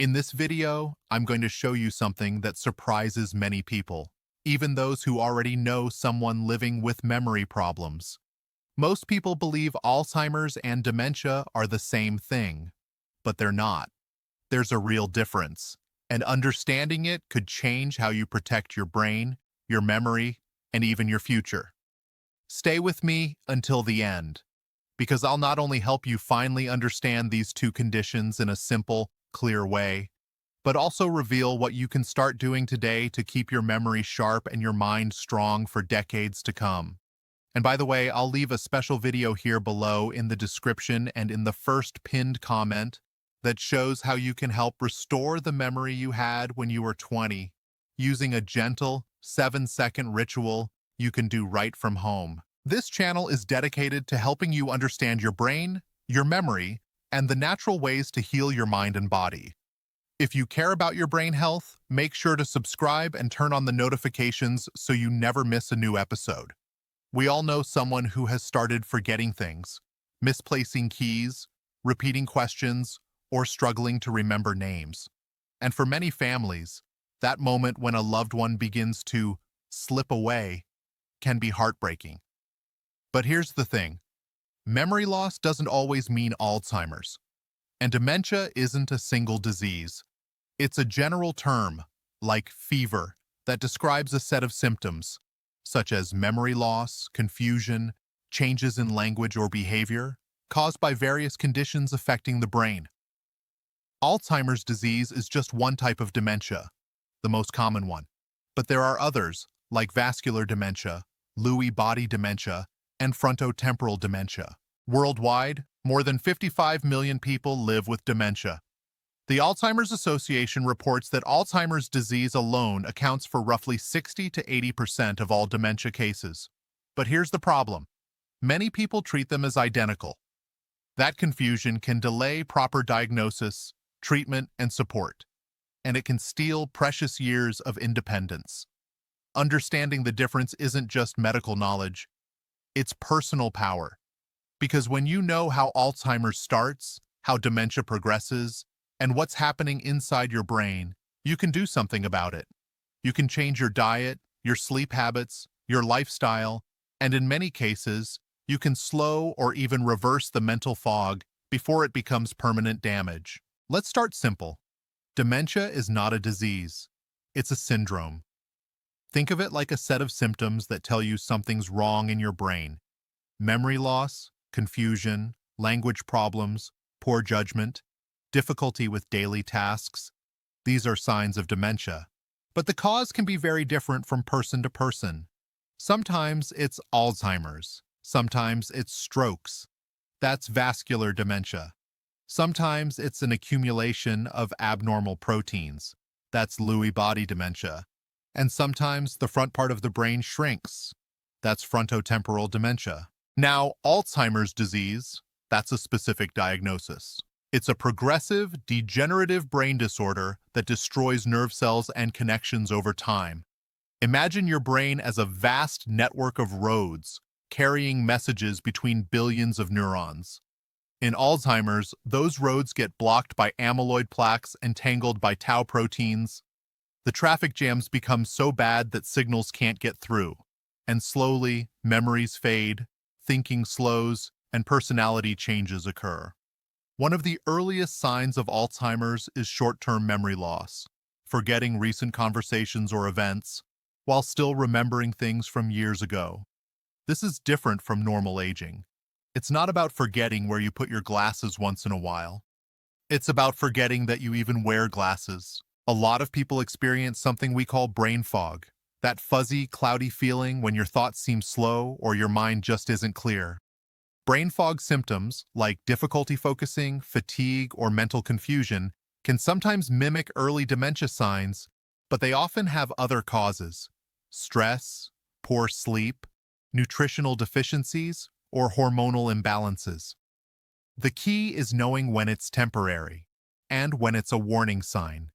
In this video, I'm going to show you something that surprises many people, even those who already know someone living with memory problems. Most people believe Alzheimer's and dementia are the same thing, but they're not. There's a real difference, and understanding it could change how you protect your brain, your memory, and even your future. Stay with me until the end, because I'll not only help you finally understand these two conditions in a simple, clear way, but also reveal what you can start doing today to keep your memory sharp and your mind strong for decades to come. And by the way, I'll leave a special video here below in the description and in the first pinned comment that shows how you can help restore the memory you had when you were 20 using a gentle 7-second ritual you can do right from home. This channel is dedicated to helping you understand your brain, your memory, and the natural ways to heal your mind and body. If you care about your brain health, make sure to subscribe and turn on the notifications so you never miss a new episode. We all know someone who has started forgetting things, misplacing keys, repeating questions, or struggling to remember names. And for many families, that moment when a loved one begins to slip away can be heartbreaking. But here's the thing. Memory loss doesn't always mean Alzheimer's. And dementia isn't a single disease. It's a general term, like fever, that describes a set of symptoms, such as memory loss, confusion, changes in language or behavior, caused by various conditions affecting the brain. Alzheimer's disease is just one type of dementia, the most common one. But there are others, like vascular dementia, Lewy body dementia, and frontotemporal dementia. Worldwide, more than 55 million people live with dementia. The Alzheimer's Association reports that Alzheimer's disease alone accounts for roughly 60 to 80% of all dementia cases. But here's the problem. Many people treat them as identical. That confusion can delay proper diagnosis, treatment, and support, and it can steal precious years of independence. Understanding the difference isn't just medical knowledge, it's personal power. Because when you know how Alzheimer's starts, how dementia progresses, and what's happening inside your brain, you can do something about it. You can change your diet, your sleep habits, your lifestyle, and in many cases, you can slow or even reverse the mental fog before it becomes permanent damage. Let's start simple. Dementia is not a disease. It's a syndrome. Think of it like a set of symptoms that tell you something's wrong in your brain. Memory loss, confusion, language problems, poor judgment, difficulty with daily tasks. These are signs of dementia. But the cause can be very different from person to person. Sometimes it's Alzheimer's. Sometimes it's strokes. That's vascular dementia. Sometimes it's an accumulation of abnormal proteins. That's Lewy body dementia. And sometimes the front part of the brain shrinks. That's frontotemporal dementia. Now, Alzheimer's disease, that's a specific diagnosis. It's a progressive, degenerative brain disorder that destroys nerve cells and connections over time. Imagine your brain as a vast network of roads carrying messages between billions of neurons. In Alzheimer's, those roads get blocked by amyloid plaques and tangled by tau proteins. The traffic jams become so bad that signals can't get through. And slowly, memories fade, thinking slows, and personality changes occur. One of the earliest signs of Alzheimer's is short-term memory loss, forgetting recent conversations or events, while still remembering things from years ago. This is different from normal aging. It's not about forgetting where you put your glasses once in a while. It's about forgetting that you even wear glasses. A lot of people experience something we call brain fog, that fuzzy, cloudy feeling when your thoughts seem slow or your mind just isn't clear. Brain fog symptoms, like difficulty focusing, fatigue, or mental confusion, can sometimes mimic early dementia signs, but they often have other causes: stress, poor sleep, nutritional deficiencies, or hormonal imbalances. The key is knowing when it's temporary and when it's a warning sign.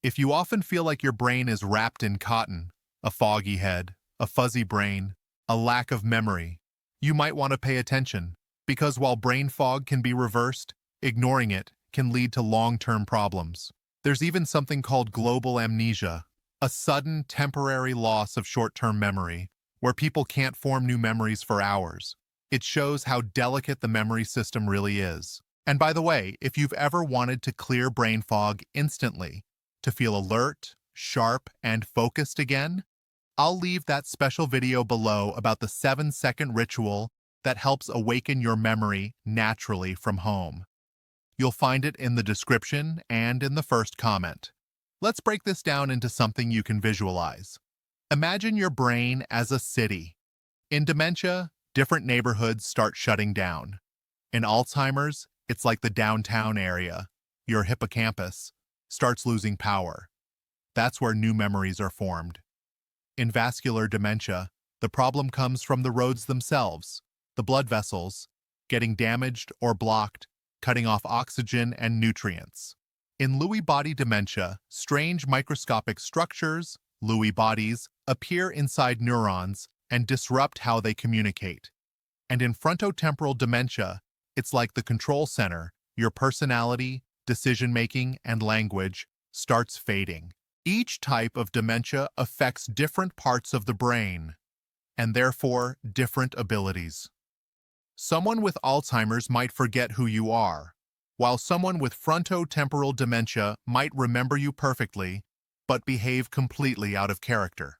If you often feel like your brain is wrapped in cotton, a foggy head, a fuzzy brain, a lack of memory, you might want to pay attention, because while brain fog can be reversed, ignoring it can lead to long-term problems. There's even something called global amnesia, a sudden, temporary loss of short-term memory, where people can't form new memories for hours. It shows how delicate the memory system really is. And by the way, if you've ever wanted to clear brain fog instantly, to feel alert, sharp, and focused again, I'll leave that special video below about the 7-second ritual that helps awaken your memory naturally from home. You'll find it in the description and in the first comment. Let's break this down into something you can visualize. Imagine your brain as a city. In dementia, different neighborhoods start shutting down. In Alzheimer's, it's like the downtown area. Your hippocampus starts losing power. That's where new memories are formed. In vascular dementia, the problem comes from the roads themselves, the blood vessels, getting damaged or blocked, cutting off oxygen and nutrients. In Lewy body dementia, strange microscopic structures, Lewy bodies, appear inside neurons and disrupt how they communicate. And in frontotemporal dementia, it's like the control center, your personality, decision-making, and language starts fading. Each type of dementia affects different parts of the brain, and therefore different abilities. Someone with Alzheimer's might forget who you are, while someone with frontotemporal dementia might remember you perfectly, but behave completely out of character.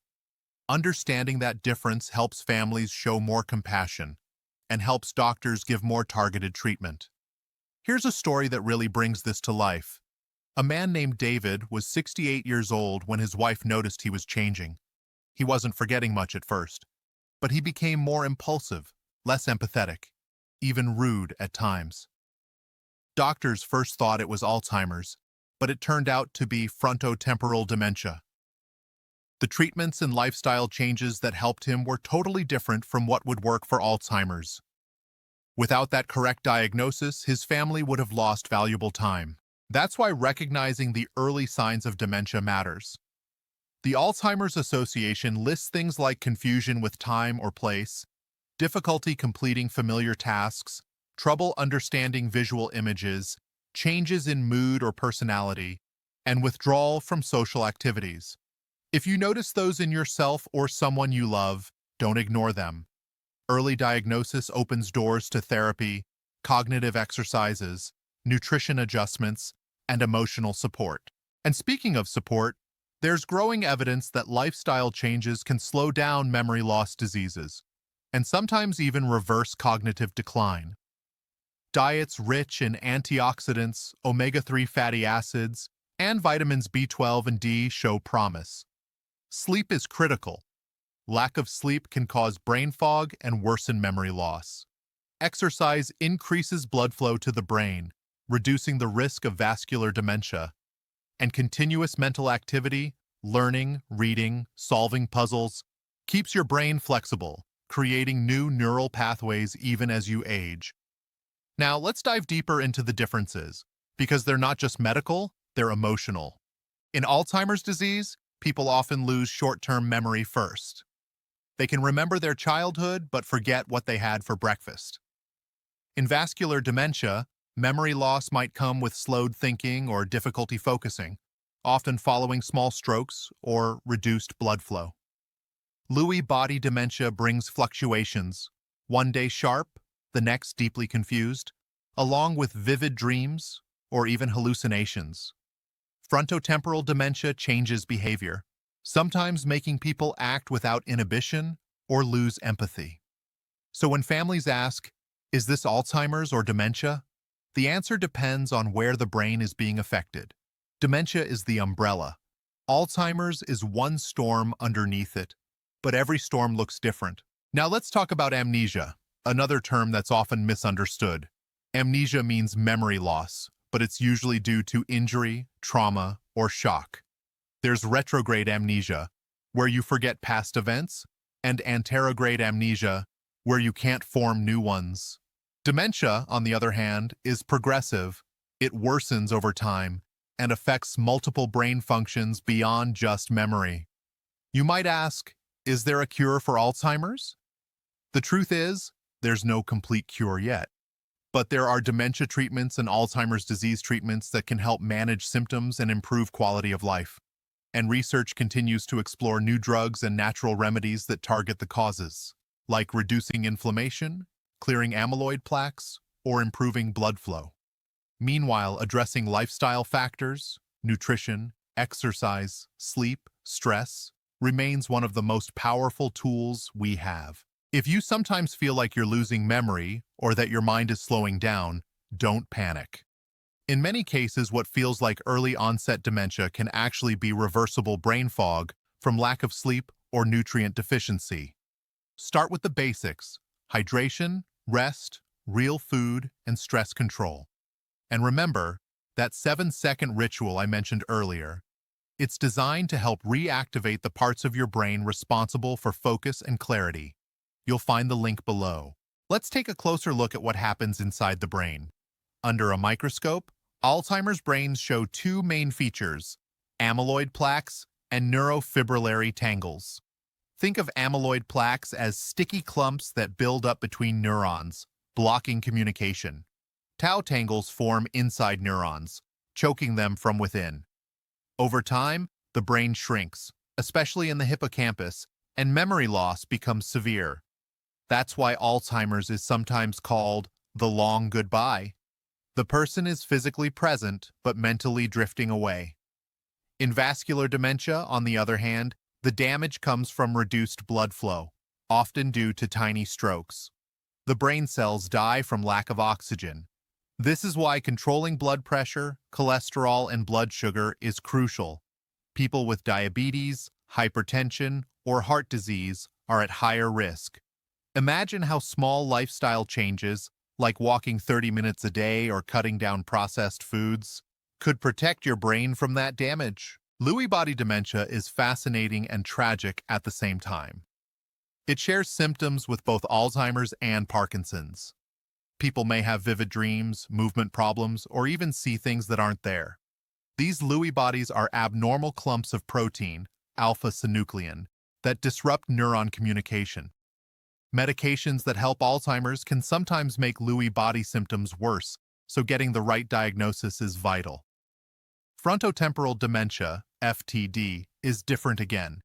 Understanding that difference helps families show more compassion and helps doctors give more targeted treatment. Here's a story that really brings this to life. A man named David was 68 years old when his wife noticed he was changing. He wasn't forgetting much at first, but he became more impulsive, less empathetic, even rude at times. Doctors first thought it was Alzheimer's, but it turned out to be frontotemporal dementia. The treatments and lifestyle changes that helped him were totally different from what would work for Alzheimer's. Without that correct diagnosis, his family would have lost valuable time. That's why recognizing the early signs of dementia matters. The Alzheimer's Association lists things like confusion with time or place, difficulty completing familiar tasks, trouble understanding visual images, changes in mood or personality, and withdrawal from social activities. If you notice those in yourself or someone you love, don't ignore them. Early diagnosis opens doors to therapy, cognitive exercises, nutrition adjustments, and emotional support. And speaking of support, there's growing evidence that lifestyle changes can slow down memory loss diseases, and sometimes even reverse cognitive decline. Diets rich in antioxidants, omega-3 fatty acids, and vitamins B12 and D show promise. Sleep is critical. Lack of sleep can cause brain fog and worsen memory loss. Exercise increases blood flow to the brain, reducing the risk of vascular dementia. And continuous mental activity, learning, reading, solving puzzles, keeps your brain flexible, creating new neural pathways even as you age. Now, let's dive deeper into the differences, because they're not just medical, they're emotional. In Alzheimer's disease, people often lose short-term memory first. They can remember their childhood but forget what they had for breakfast. In vascular dementia, memory loss might come with slowed thinking or difficulty focusing, often following small strokes or reduced blood flow. Lewy body dementia brings fluctuations, one day sharp, the next deeply confused, along with vivid dreams or even hallucinations. Frontotemporal dementia changes behavior, sometimes making people act without inhibition or lose empathy. So when families ask, is this Alzheimer's or dementia? The answer depends on where the brain is being affected. Dementia is the umbrella. Alzheimer's is one storm underneath it, but every storm looks different. Now let's talk about amnesia, another term that's often misunderstood. Amnesia means memory loss, but it's usually due to injury, trauma, or shock. There's retrograde amnesia, where you forget past events, and anterograde amnesia, where you can't form new ones. Dementia, on the other hand, is progressive. It worsens over time and affects multiple brain functions beyond just memory. You might ask, is there a cure for Alzheimer's? The truth is, there's no complete cure yet. But there are dementia treatments and Alzheimer's disease treatments that can help manage symptoms and improve quality of life. And research continues to explore new drugs and natural remedies that target the causes, like reducing inflammation, clearing amyloid plaques, or improving blood flow. Meanwhile, addressing lifestyle factors, nutrition, exercise, sleep, stress, remains one of the most powerful tools we have. If you sometimes feel like you're losing memory or that your mind is slowing down, don't panic. In many cases, what feels like early-onset dementia can actually be reversible brain fog from lack of sleep or nutrient deficiency. Start with the basics: hydration, rest, real food, and stress control. And remember that 7-second ritual I mentioned earlier. It's designed to help reactivate the parts of your brain responsible for focus and clarity. You'll find the link below. Let's take a closer look at what happens inside the brain. Under a microscope, Alzheimer's brains show two main features: amyloid plaques and neurofibrillary tangles. Think of amyloid plaques as sticky clumps that build up between neurons, blocking communication. Tau tangles form inside neurons, choking them from within. Over time, the brain shrinks, especially in the hippocampus, and memory loss becomes severe. That's why Alzheimer's is sometimes called the long goodbye. The person is physically present, but mentally drifting away. In vascular dementia, on the other hand, the damage comes from reduced blood flow, often due to tiny strokes. The brain cells die from lack of oxygen. This is why controlling blood pressure, cholesterol, and blood sugar is crucial. People with diabetes, hypertension, or heart disease are at higher risk. Imagine how small lifestyle changes, like walking 30 minutes a day or cutting down processed foods, could protect your brain from that damage. Lewy body dementia is fascinating and tragic at the same time. It shares symptoms with both Alzheimer's and Parkinson's. People may have vivid dreams, movement problems, or even see things that aren't there. These Lewy bodies are abnormal clumps of protein, alpha-synuclein, that disrupt neuron communication. Medications that help Alzheimer's can sometimes make Lewy body symptoms worse, so getting the right diagnosis is vital. Frontotemporal dementia, FTD, is different again.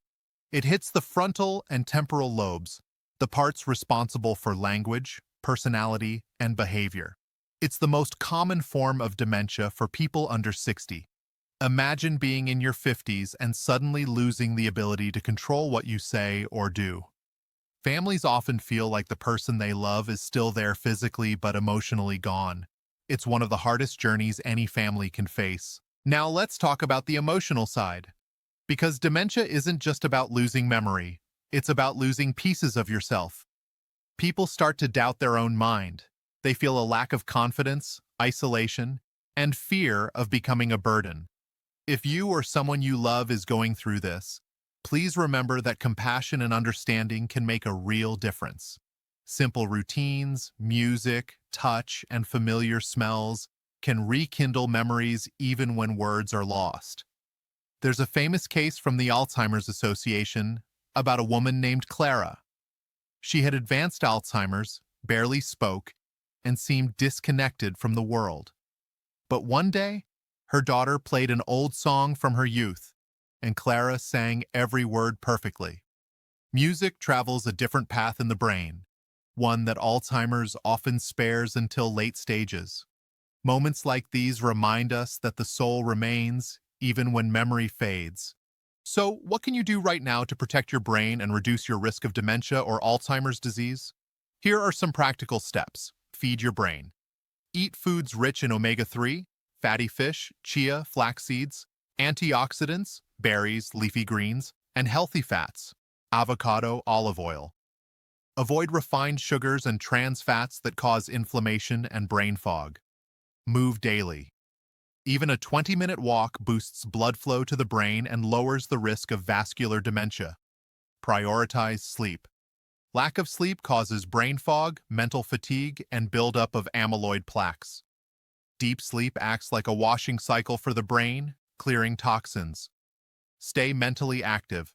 It hits the frontal and temporal lobes, the parts responsible for language, personality, and behavior. It's the most common form of dementia for people under 60. Imagine being in your 50s and suddenly losing the ability to control what you say or do. Families often feel like the person they love is still there physically but emotionally gone. It's one of the hardest journeys any family can face. Now let's talk about the emotional side. Because dementia isn't just about losing memory, it's about losing pieces of yourself. People start to doubt their own mind. They feel a lack of confidence, isolation, and fear of becoming a burden. If you or someone you love is going through this, please remember that compassion and understanding can make a real difference. Simple routines, music, touch, and familiar smells can rekindle memories even when words are lost. There's a famous case from the Alzheimer's Association about a woman named Clara. She had advanced Alzheimer's, barely spoke, and seemed disconnected from the world. But one day, her daughter played an old song from her youth, and Clara sang every word perfectly. Music travels a different path in the brain, one that Alzheimer's often spares until late stages. Moments like these remind us that the soul remains, even when memory fades. So, what can you do right now to protect your brain and reduce your risk of dementia or Alzheimer's disease? Here are some practical steps. Feed your brain. Eat foods rich in omega-3, fatty fish, chia, flax seeds, antioxidants, berries, leafy greens, and healthy fats, avocado, olive oil. Avoid refined sugars and trans fats that cause inflammation and brain fog. Move daily. Even a 20-minute walk boosts blood flow to the brain and lowers the risk of vascular dementia. Prioritize sleep. Lack of sleep causes brain fog, mental fatigue, and buildup of amyloid plaques. Deep sleep acts like a washing cycle for the brain, clearing toxins. Stay mentally active.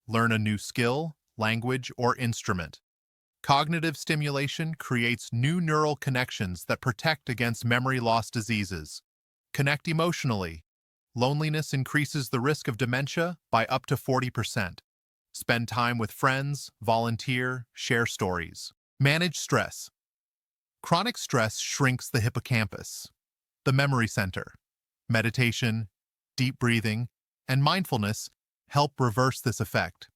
Learn a new skill, language, or instrument. Cognitive stimulation creates new neural connections that protect against memory loss diseases. Connect emotionally. Loneliness increases the risk of dementia by up to 40%. Spend time with friends, volunteer, share stories. Manage stress. Chronic stress shrinks the hippocampus, the memory center. Meditation, deep breathing, and mindfulness help reverse this effect.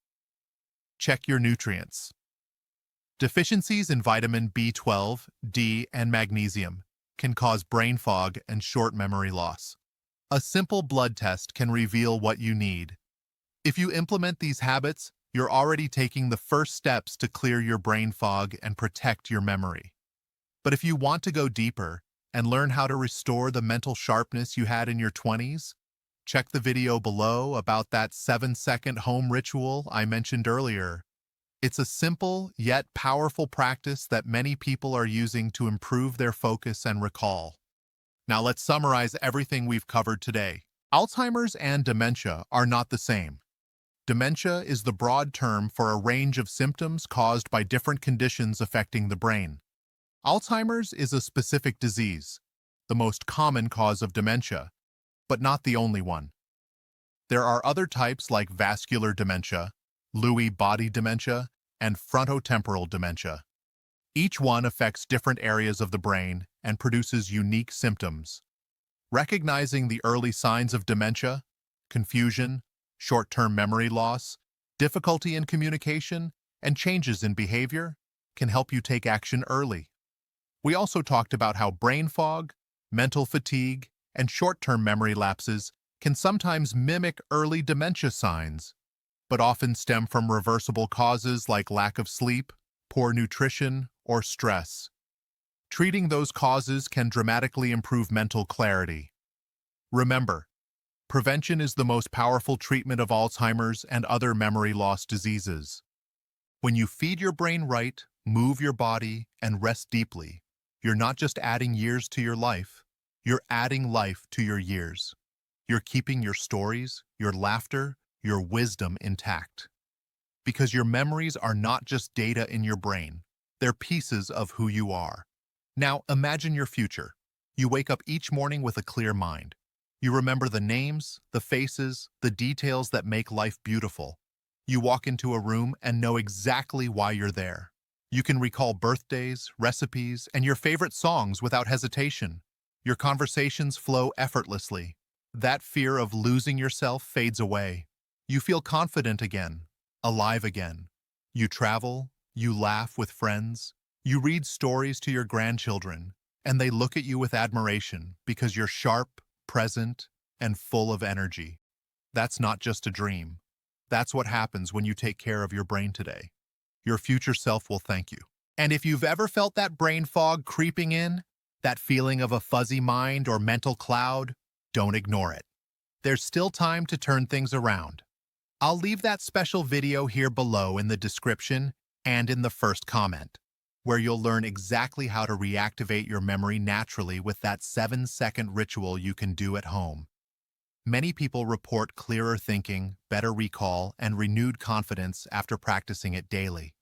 Check your nutrients. Deficiencies in vitamin B12, D, and magnesium can cause brain fog and short memory loss. A simple blood test can reveal what you need. If you implement these habits, you're already taking the first steps to clear your brain fog and protect your memory. But if you want to go deeper and learn how to restore the mental sharpness you had in your 20s, check the video below about that 7-second home ritual I mentioned earlier. It's a simple yet powerful practice that many people are using to improve their focus and recall. Now let's summarize everything we've covered today. Alzheimer's and dementia are not the same. Dementia is the broad term for a range of symptoms caused by different conditions affecting the brain. Alzheimer's is a specific disease, the most common cause of dementia, but not the only one. There are other types like vascular dementia, Lewy body dementia, and frontotemporal dementia. Each one affects different areas of the brain and produces unique symptoms. Recognizing the early signs of dementia, confusion, short-term memory loss, difficulty in communication, and changes in behavior can help you take action early. We also talked about how brain fog, mental fatigue, and short-term memory lapses can sometimes mimic early dementia signs, but often stem from reversible causes like lack of sleep, poor nutrition, or stress. Treating those causes can dramatically improve mental clarity. Remember, prevention is the most powerful treatment of Alzheimer's and other memory loss diseases. When you feed your brain right, move your body, and rest deeply, you're not just adding years to your life, you're adding life to your years. You're keeping your stories, your laughter, your wisdom intact. Because your memories are not just data in your brain, they're pieces of who you are. Now imagine your future. You wake up each morning with a clear mind. You remember the names, the faces, the details that make life beautiful. You walk into a room and know exactly why you're there. You can recall birthdays, recipes, and your favorite songs without hesitation. Your conversations flow effortlessly. That fear of losing yourself fades away. You feel confident again, alive again. You travel, you laugh with friends, you read stories to your grandchildren, and they look at you with admiration because you're sharp, present, and full of energy. That's not just a dream. That's what happens when you take care of your brain today. Your future self will thank you. And if you've ever felt that brain fog creeping in, that feeling of a fuzzy mind or mental cloud, don't ignore it. There's still time to turn things around. I'll leave that special video here below in the description and in the first comment, where you'll learn exactly how to reactivate your memory naturally with that 7-second ritual you can do at home. Many people report clearer thinking, better recall, and renewed confidence after practicing it daily.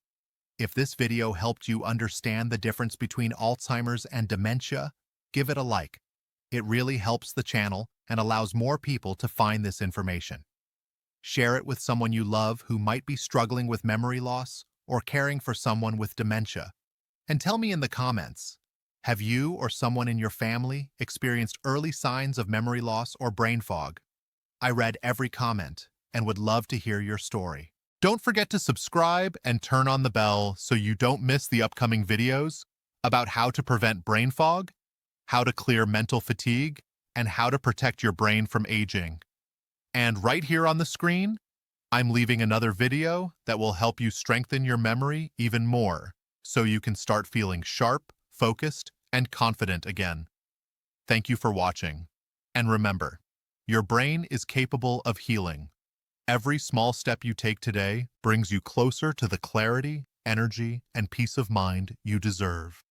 If this video helped you understand the difference between Alzheimer's and dementia, give it a like. It really helps the channel and allows more people to find this information. Share it with someone you love who might be struggling with memory loss or caring for someone with dementia. And tell me in the comments, have you or someone in your family experienced early signs of memory loss or brain fog? I read every comment and would love to hear your story. Don't forget to subscribe and turn on the bell so you don't miss the upcoming videos about how to prevent brain fog, how to clear mental fatigue, and how to protect your brain from aging. And right here on the screen, I'm leaving another video that will help you strengthen your memory even more so you can start feeling sharp, focused, and confident again. Thank you for watching. And remember, your brain is capable of healing. Every small step you take today brings you closer to the clarity, energy, and peace of mind you deserve.